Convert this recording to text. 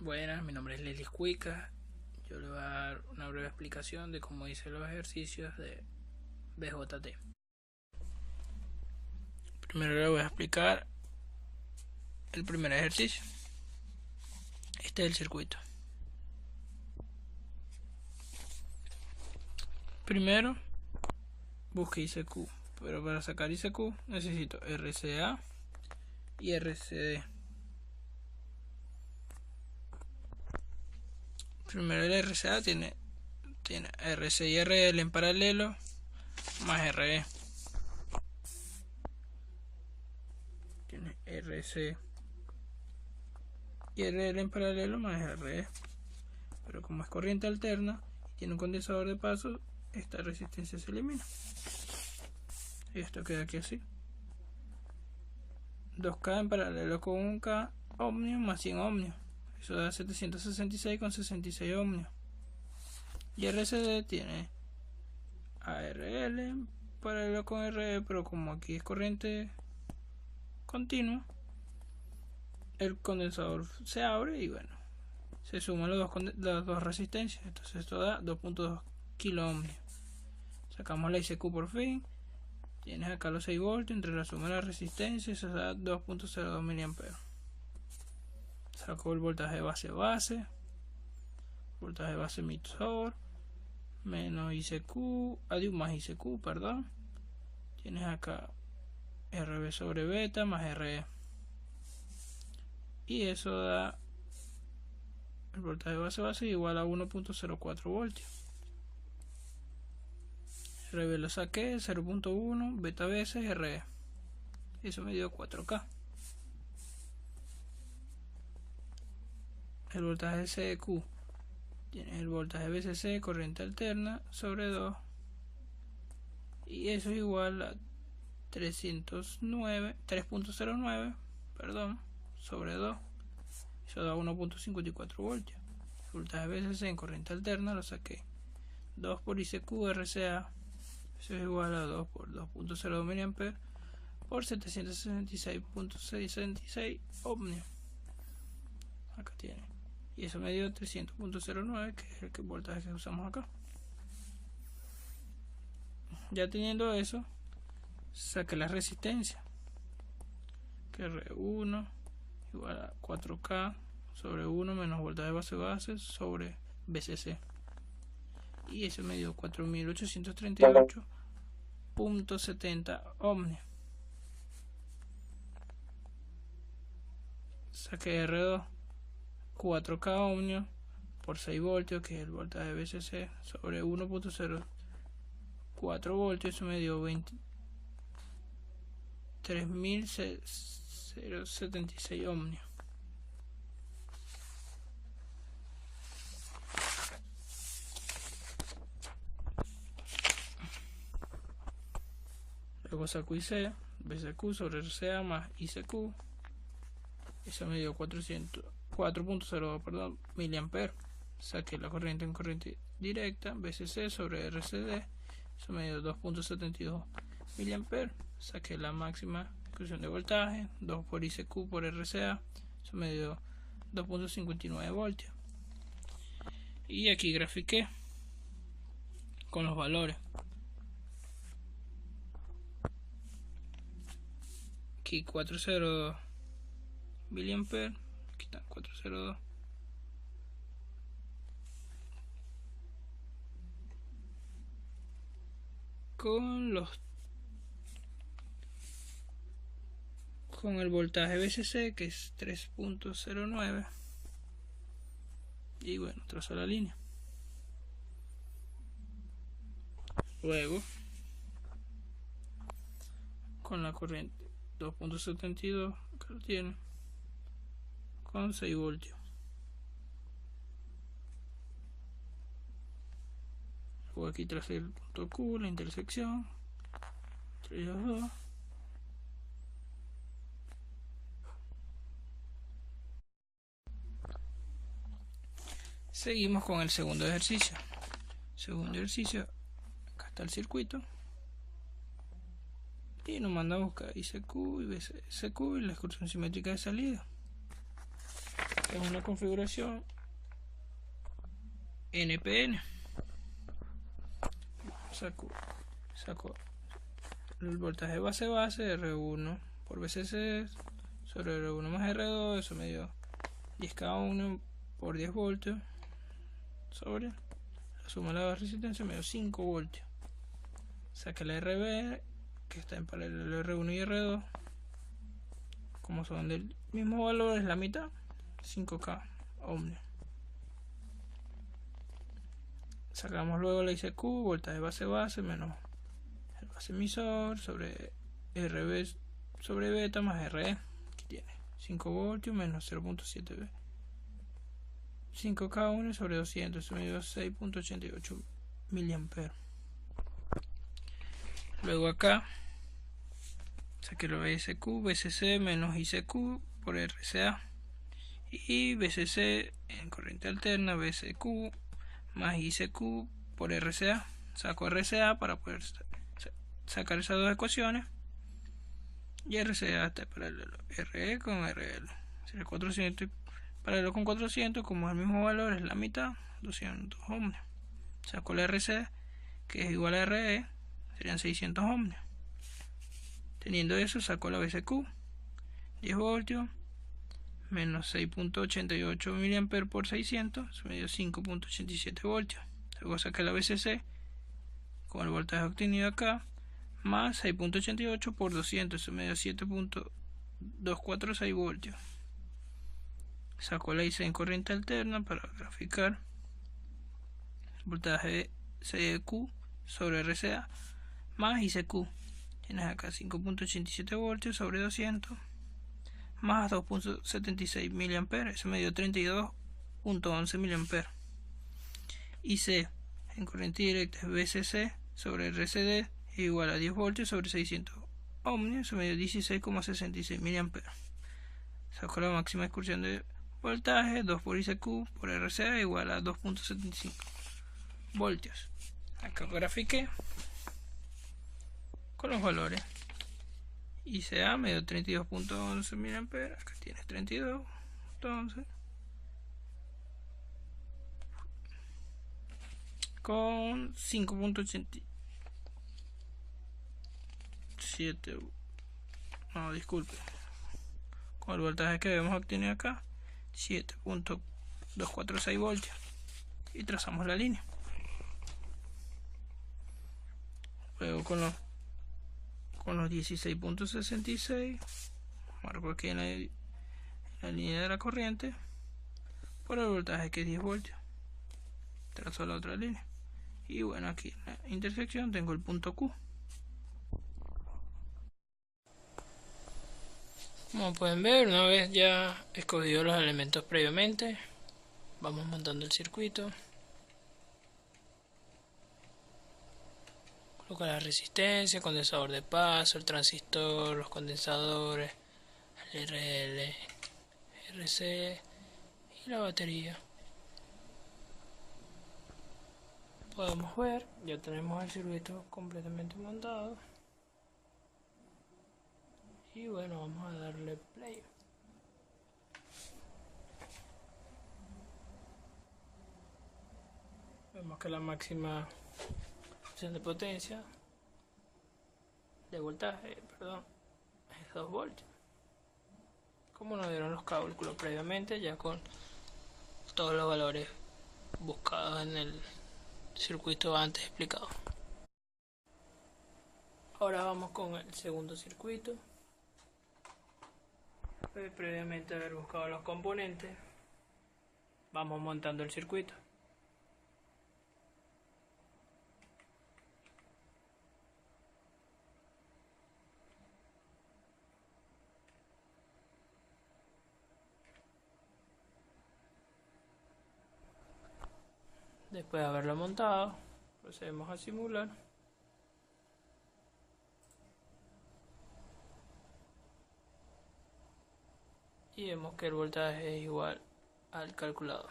Buenas, mi nombre es Lelis Cuica. Yo le voy a dar una breve explicación de cómo hice los ejercicios de BJT. Primero le voy a explicar el primer ejercicio. Este es el circuito. Primero busque ICQ, pero para sacar ICQ necesito RCA y RCD. Primero el RCA tiene RC y RL en paralelo más RE. Tiene RC y RL en paralelo más RE. Pero como es corriente alterna y tiene un condensador de paso, esta resistencia se elimina. Y esto queda aquí así. 2K en paralelo con 1K ohmios más 100 ohmios. Eso da 766,66 ohmios. Y RCD tiene ARL en paralelo con RE, pero como aquí es corriente continua, el condensador se abre y bueno, se suman las dos resistencias. Entonces esto da 2.2 kilo ohmios. Sacamos la ICQ por fin. Tienes acá los 6 voltios entre la suma de las resistencias, eso da 2.02 mA. Saco el voltaje base, voltaje base emisor, menos ICQ, más ICQ, perdón. Tienes acá RB sobre beta más RE. Y eso da el voltaje base igual a 1.04 voltios. RB lo saqué, 0.1, beta veces RE. Eso me dio 4K. El voltaje CQ tiene el voltaje VCC, corriente alterna, sobre 2. Y eso es igual a 3.09, sobre 2. Eso da 1.54 voltios. El voltaje VCC en corriente alterna lo saqué. 2 por ICQ RCA. Eso es igual a 2 por 2.02 mA por 766.66 ohmios. Acá tiene. Y eso me dio 300.09, que es el voltaje que usamos acá. Ya teniendo eso, saqué la resistencia, que R1 igual a 4K sobre 1 menos voltaje base sobre VCC. Y eso me dio 4.838.70 ohmios. Saqué R2, 4K ohmios por 6 voltios, que es el voltaje VCC, sobre 1.04 voltios. Eso me dio 23.076 ohmios. Luego saco IC, VCQ sobre RCA más ICQ. Eso me dio 4.02 mA. Saqué la corriente en corriente directa, VCC sobre RCD. Eso me dio 2.72 mA. Saqué la máxima exclusión de voltaje, 2 por ICQ por RCA. Eso me dio 2.59 voltios. Y aquí grafiqué con los valores. Aquí 402 mA, aquí está 402. Con el voltaje VCC, que es 3.09. Y bueno, trazo la línea. Luego, con la corriente 2.72, que lo tiene, con 6 voltios. Luego aquí tracé el punto Q, la intersección entre ellos dos. Seguimos con el segundo ejercicio. Acá está el circuito. Y nos manda a buscar ICQ y VCQ y la excursión simétrica de salida. que es una configuración NPN. Saco el voltaje base R1 por VCC sobre R1 más R2, eso me dio 10K1 por 10 voltios sobre la suma de la resistencia me dio 5 voltios. Saqué la RB que está en paralelo R1 y R2, como son del mismo valor, es la mitad, 5K ohmios. Sacamos luego la ICQ, voltaje base menos el base emisor sobre RB sobre beta más RE, que tiene 5 voltios menos 0.7B. 5K1 sobre 200, eso me dio 6.88 mA. Luego acá saqué lo BSQ, BCC menos ICQ por RCA y BCC en corriente alterna, BSQ más ICQ por RCA. Saco RCA para poder sacar esas dos ecuaciones y RCA está paralelo RE con RL, sería 400 paralelo con 400, como es el mismo valor, es la mitad, 200 ohmios. Saco la RC que es igual a RE, serían 600 ohmios. Teniendo eso, saco la BCQ, 10 voltios menos 6.88 mA por 600, eso me dio 5.87 voltios. Luego saqué la BCC con el voltaje obtenido acá, más 6.88 por 200, eso me dio 7.246 voltios. Saco la IC en corriente alterna para graficar voltaje CQ sobre RCA más ICQ. Tienes acá 5.87 voltios sobre 200 más 2.76 mA, eso me dio 32.11 mA. IC en corriente directa es BCC sobre RCD igual a 10 voltios sobre 600 ohmios, eso me dio 16.66 mA. Saco la máxima excursión de voltaje, 2 por ICQ por RCA igual a 2.75 voltios. Acá grafiqué con los valores. ICA me dio 32.11 mA, acá tienes 32.11 con 5.87, no, disculpe, con el voltaje que habíamos obtenido acá, 7.246 voltios, y trazamos la línea. Luego con los 16.66 marco aquí en la línea de la corriente por el voltaje que es 10 voltios, trazo la otra línea, y bueno, aquí en la intersección tengo el punto Q. Como pueden ver, una vez ya escogido los elementos previamente, vamos montando el circuito. Coloca la resistencia, condensador de paso, el transistor, los condensadores, el RL, RC y la batería. Podemos ver, ya tenemos el circuito completamente montado. Y bueno, vamos a darle play. Vemos que la máxima opción de potencia, de voltaje, perdón, es 2 voltios. Como nos dieron los cálculos previamente, ya con todos los valores buscados en el circuito antes explicado. Ahora vamos con el segundo circuito. Previamente haber buscado los componentes, vamos montando el circuito. Después de haberlo montado, procedemos a simular. Y vemos que el voltaje es igual al calculado.